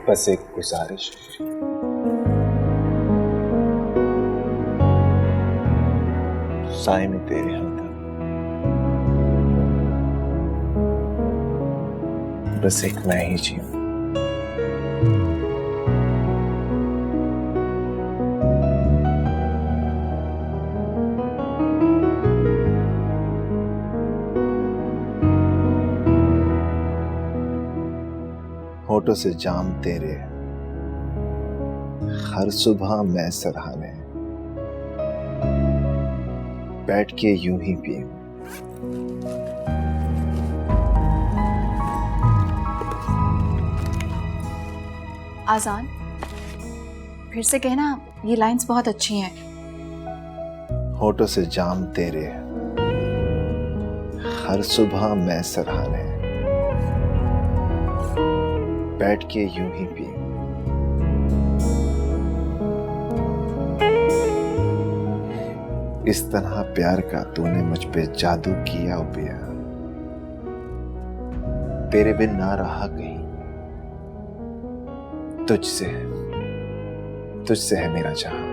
बस एक गुजारिश, साए में तेरे हमदम, बस एक मैं ही जीऊं। होठों से जाम तेरे, हर सुबह मैं सराहने, बैठ के यूं ही पीऊं। आजान, फिर से कहना, ये लाइंस बहुत अच्छी हैं। होठों से जाम तेरे, हर सुबह मैं सराहने, बैठ के यूं ही पीऊं। इस तरह प्यार का तूने मुझ पे जादू किया ओ पिया, तेरे बिन ना रहा कहीं, तुझसे है मेरा जहां।